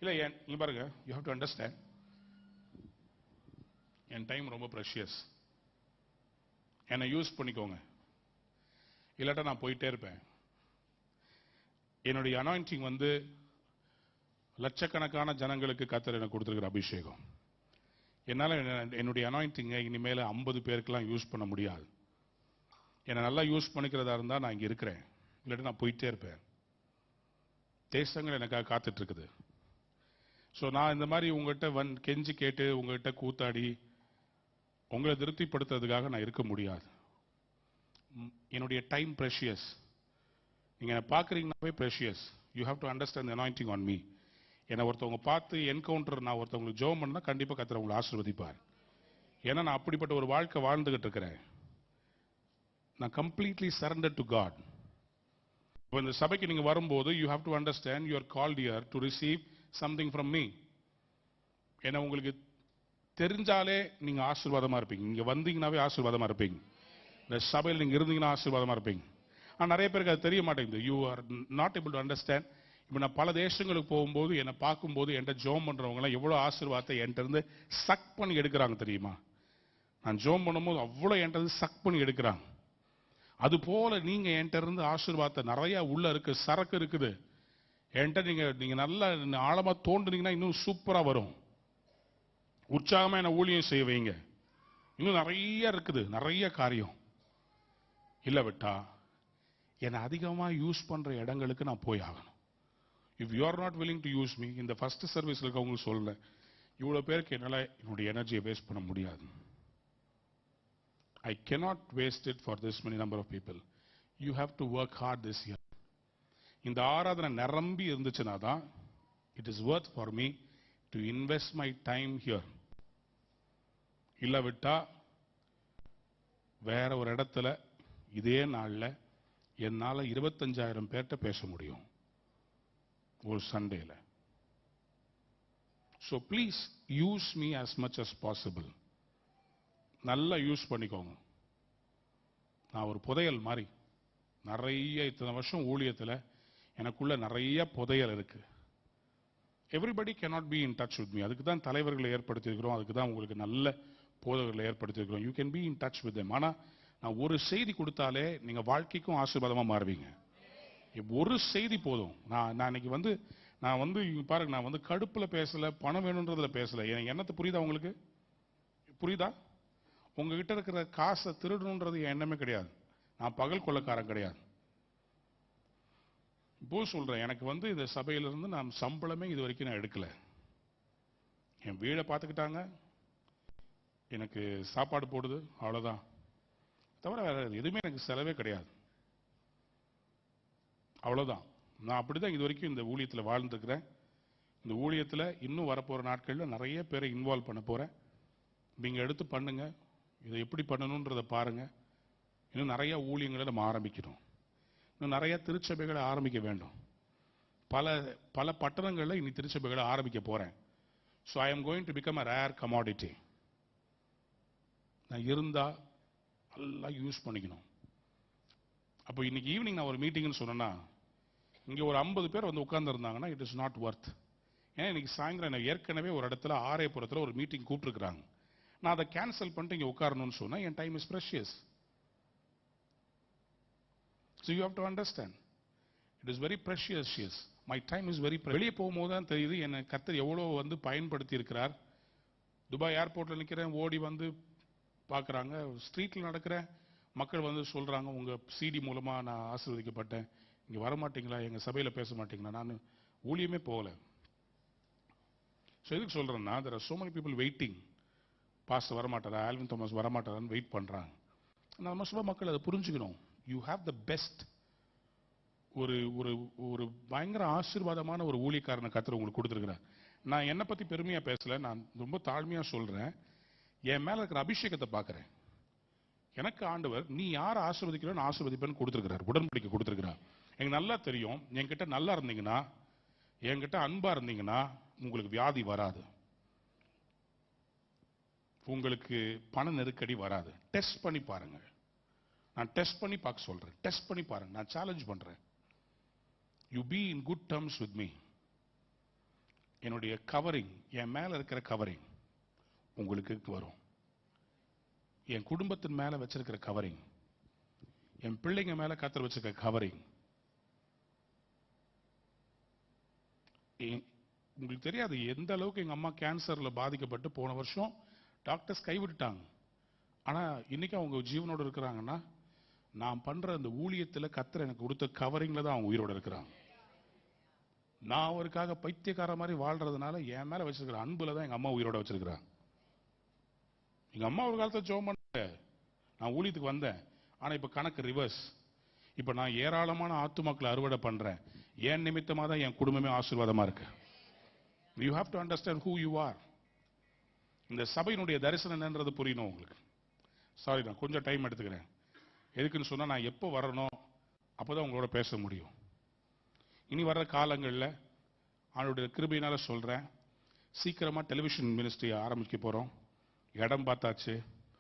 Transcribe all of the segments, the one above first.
இல்லை இங்க பாருங்க, you have to understand, N time ரொம்ப ப்ரெஷியஸ். என்னை யூஸ் பண்ணிக்கோங்க, இல்லாட்டா நான் போயிட்டே இருப்பேன். என்னுடைய அனாயிண்டிங் வந்து லட்சக்கணக்கான ஜனங்களுக்கு கர்த்தர் எனக்கு கொடுத்திருக்கிற அபிஷேகம். என்னால் என்னுடைய அனாயிண்டிங்கை இனிமேல் 50 பேருக்கெல்லாம் யூஸ் பண்ண முடியாது. என்னை நல்லா யூஸ் பண்ணிக்கிறதா இருந்தால் நான் இங்கே இருக்கிறேன், இல்லாட்டி நான் போயிட்டே இருப்பேன். தேசங்கள் எனக்காக காத்துட்டு இருக்குது. ஸோ நான் இந்த மாதிரி உங்கள்கிட்ட கெஞ்சி கேட்டு உங்கள்கிட்ட கூத்தாடி உங்களை திருப்திப்படுத்துறதுக்காக நான் இருக்க முடியாது. என்னுடைய டைம் ப்ரெஷியஸ். நீங்க பார்க்குறீங்கன்னாவே precious. You have to understand the anointing on me. என்னை ஒருத்தவங்க பார்த்து என்கவுண்டர், நான் ஒருத்தவங்களுக்கு ஜெபம் பண்ணா கண்டிப்பாக கர்த்தர் உங்களை ஆசீர்வதிப்பார். ஏன்னா நான் அப்படிப்பட்ட ஒரு வாழ்க்கை வாழ்ந்துகிட்டு இருக்கிறேன். நான் கம்ப்ளீட்லி சரண்டர் டு காட். இப்போ இந்த சபைக்கு நீங்க வரும்போது you have to understand you are called here to receive something from me. ஏன்னா உங்களுக்கு தெரிஞ்சாலே நீங்க ஆசீர்வாதமா இருப்பீங்க. நீங்க வந்தீங்கன்னாவே ஆசீர்வாதமா இருப்பீங்க. இந்த சபையில் நீங்க இருந்தீங்கன்னா ஆசீர்வாதமா இருப்பீங்க. ஆனால் நிறைய பேருக்கு அது தெரிய மாட்டேங்குது. You are not able to understand. இப்போ நான் பல தேசங்களுக்கு போகும்போது என்னை பார்க்கும்போது என்கிட்ட ஜோம் பண்றவங்களாம் எவ்வளோ ஆசீர்வாதத்தை என்கிட்ட இருந்து சக் பண்ணி எடுக்கிறாங்க தெரியுமா? நான் ஜோம் பண்ணும்போது அவ்வளோ என்கிட்ட இருந்து சக் பண்ணி எடுக்கிறாங்க. அது போல நீங்க என்கிட்ட இருந்து ஆசீர்வாதத்தை நிறைய உள்ள இருக்கு, சரக்கு இருக்குது என்கிட்ட. நீங்க நல்லா ஆழமா தோண்டுனீங்கன்னா இன்னும் சூப்பரா வரும். உற்சாகமா என்ன ஊழியம் செய்ய வைங்க. இன்னும் நிறைய இருக்குது, நிறைய காரியம். இல்ல விட்டா என்னை அதிகமா யூஸ் பண்ற இடங்களுக்கு நான் போய் ஆகணும். If you are not willing to use me, இந்த ஃபர்ஸ்ட் சர்வீஸ்ல இருக்கவங்களுக்கு சொல்றேன், இவ்வளவு பேருக்கு என்னால என்னுடைய எனர்ஜியை வேஸ்ட் பண்ண முடியாது. I cannot waste it for this many number of people. You have to work hard this year. இந்த ஆராதனை நிரம்பி இருந்துச்சுன்னா தான் it is worth for me to invest my time here. இல்ல விட்டா வேற ஒரு இடத்துல இதே நாள்ல என்னால 25,000 பேர்ட்ட பேச முடியும் ஒரு சண்டேல. So please use me as much as possible. நல்லா யூஸ் பண்ணிக்கோங்க. நான் ஒரு புதையல் மாதிரி. நிறைய இத்தனை வருஷம் ஊழியத்தில் எனக்குள்ள நிறைய புதையல் இருக்கு. Everybody cannot be in touch with me. அதுக்கு தான் தலைவர்களை ஏற்படுத்தியிருக்கிறோம், அதுக்கு தான் உங்களுக்கு நல்ல போதகர்களை ஏற்படுத்தியிருக்கிறோம். You can be in touch with them. ஆனால் நான் ஒரு செய்தி கொடுத்தாலே நீங்க வாழ்க்கைக்கும் ஆசீர்வாதமா மாறுவீங்க. ஒரு செய்தி போதும். நான் இன்னைக்கு நான் பாருங்க, நான் கடுப்புல பேசல, பணம் வேணும்ன்றதுல பேசல. எனக்கு என்னத்தை புரியுதா உங்களுக்கு? புரியுதா? உங்ககிட்ட இருக்கிற காசை திருடணுன்றது என் எண்ணமே கிடையாது. நான் பகல் கொள்ளக்காரன் கிடையாது. இப்போ சொல்றேன், எனக்கு இந்த சபையிலிருந்து நான் சம்பளமே இது வரைக்கும் நான் எடுக்கல. என் வீடை பார்த்துக்கிட்டாங்க, எனக்கு சாப்பாடு போடுது, அவ்வளவுதான். தவிர வேற எதுவுமே எனக்கு செலவே கிடையாது. அவ்வளவுதான். நான் அப்படிதான் இது வரைக்கும் இந்த ஊழியத்தில் வாழ்ந்துருக்கிறேன். இந்த ஊழியத்தில் இன்னும் வரப்போற நாட்களில் நிறைய பேரை இன்வால்வ் பண்ண போறேன். நீங்க எடுத்து பண்ணுங்க, இதை எப்படி பண்ணணும்ன்றதை பாருங்க. இன்னும் நிறைய ஊழியங்களை நம்ம ஆரம்பிக்கணும். இன்னும் நிறைய திருச்சபைகளை ஆரம்பிக்க வேண்டும். பல பல பட்டணங்களில் இனி திருச்சபைகளை ஆரம்பிக்க போறேன். So I am going to become a rare commodity. நான் இருந்தா நல்லா யூஸ் பண்ணிக்கணும். அப்போ இன்னைக்கு ஈவினிங் நான் ஒரு மீட்டிங்னு சொன்னேன்னா இங்கே ஒரு 50 பேர் உட்கார்ந்து இருந்தாங்கன்னா இட் இஸ் நாட் ஒர்த். ஏன்னா இன்னைக்கு சாயந்தரம் நான் ஏற்கனவே ஒரு இடத்துல ஆரையபுரத்தில் ஒரு மீட்டிங் கூப்பிட்டுருக்காங்க. நான் அதை கேன்சல் பண்ணிட்டு இங்கே உட்காரணும்னு சொன்னா என் time is precious. So you have to understand. It is very precious. My time is very precious. வெளியே போகும்போது தான் தெரியுது என்னை கர்த்தர் எவ்வளோ பயன்படுத்தி இருக்கிறார். துபாய் ஏர்போர்ட்ல நிற்கிறேன், ஓடி பார்க்குறாங்க. ஸ்ட்ரீட்ல நடக்கிற மக்கள் சொல்றாங்க, உங்க சிடி மூலமா நான் ஆசீர்வதிக்கப்பட்டேன், இங்க வரமாட்டீங்களா, எங்க சபையில பேச மாட்டீங்களா? நான் ஊழியமே போகல. ஸோ எதுக்கு சொல்றேன்னா, there are so many people waiting. Pastor வரமாட்டாரா, ஆல்வின் தாமஸ் வரமாட்டாரான்னு வெயிட் பண்றாங்க. நம்ம சபை மக்கள் அதை புரிஞ்சுக்கணும். You have the best. ஒரு ஒரு ஒரு பயங்கர ஆசீர்வாதமான ஒரு ஊழியக்காரனை கர்த்தர் உங்களுக்கு கொடுத்துருக்கிறார். நான் என்னை பத்தி பெருமையா பேசல, நான் ரொம்ப தாழ்மையா சொல்றேன். என் மேல இருக்கிற அபிஷேகத்தை பார்க்கிறேன். எனக்கு ஆண்டவர் நீ யாரை ஆசீர்வதிக்கிறோன்னு ஆசீர்வதிப்பேன்னு கொடுத்துருக்கிறார், உடன்படிக்கை கொடுத்துருக்கிறார். எனக்கு நல்லா தெரியும், என்கிட்ட நல்லா இருந்தீங்கன்னா, என்கிட்ட அன்பா இருந்தீங்கன்னா உங்களுக்கு வியாதி வராது, உங்களுக்கு பண நெருக்கடி வராது. டெஸ்ட் பண்ணி பாருங்க. நான் டெஸ்ட் பண்ணி பார்க்க சொல்றேன். டெஸ்ட் பண்ணி பாருங்க. நான் சேலஞ்ச் பண்றேன். You be in good terms with me. என்னுடைய கவரிங், என் மேல இருக்கிற கவரிங் உங்களுக்கு வரும். என் குடும்பத்தின் மேல வச்சிருக்கிற கவரிங், என் பிள்ளைங்க மேல கத்தர் வச்சிருக்கிற கவரிங். உங்களுக்கு தெரியாது எந்த அளவுக்கு எங்க அம்மா கேன்சர்ல பாதிக்கப்பட்டு போன வருஷம் டாக்டர்ஸ் கைவிட்டுட்டாங்க. ஆனா இன்னைக்கு அவங்க ஜீவனோட இருக்கிறாங்கன்னா நான் பண்ற அந்த ஊழியத்துல கத்தர் எனக்கு கொடுத்த கவரிங்ல தான் அவங்க உயிரோட இருக்கிறாங்க. நான் அவருக்காக பைத்தியக்கார மாதிரி வாழ்றதுனால என் மேல வச்சிருக்கிற அன்புல தான் எங்க அம்மா உயிரோட வச்சிருக்கிறாங்க. எங்க அம்மா ஒரு காலத்துல ஜெபம் பண்ண நான் ஊழியத்துக்கு வந்தேன். ஆனா இப்ப கணக்கு ரிவர்ஸ். இப்ப நான் ஏராளமான ஆத்துமாக்களை அறுவடை பண்றேன். என் நிமித்தமா தான் என் குடும்பமே ஆசீர்வாதமா இருக்கு. You have to understand who you are. இந்த சபையினுடைய தரிசனம் என்னன்றது புரியணும் உங்களுக்கு. சாரி, நான் கொஞ்சம் டைம் எடுத்துக்கிறேன். எதுக்குன்னு சொன்னா நான் எப்போ வரணும் அப்போதான் உங்களோட பேச முடியும். இனி வர்ற காலங்களில் அவனுடைய கிருபையினால சொல்றேன், சீக்கிரமா டெலிவிஷன் மினிஸ்ட்ரி ஆரம்பிக்க போறோம். இடம் பார்த்தாச்சு,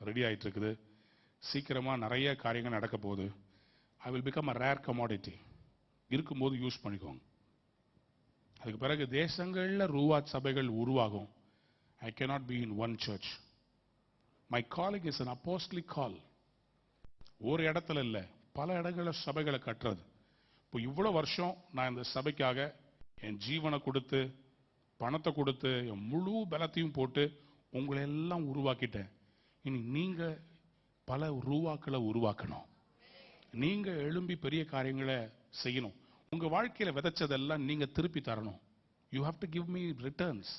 ரெடி ஆயிட்டு இருக்குது. சீக்கிரமா நிறைய காரியங்கள் நடக்க போகுது. I will become a rare commodity. இருக்கும்போது யூஸ் பண்ணிக்கோங்க. அதுக்கு பிறகு தேசங்கள்ல ரூவா சபைகள் உருவாகும். I cannot be in one church. My calling is an apostolic call. ஒரு இடத்துல இல்ல, பல இடங்கள்ல சபைகளை கட்டுறது. இப்போ இவ்வளவு வருஷம் நான் இந்த சபைக்காக என் ஜீவனை கொடுத்து, பணத்தை கொடுத்து, என் முழு பலத்தையும் போட்டு உங்களை எல்லாம் உருவாக்கிட்டேன். இனி நீங்க பல ரூவாக்களை உருவாக்கணும். நீங்க எழும்பி பெரிய காரியங்களை செய்யணும். உங்க வாழ்க்கையில விதைச்சதெல்லாம் நீங்க திருப்பி தரணும். You have to give me returns.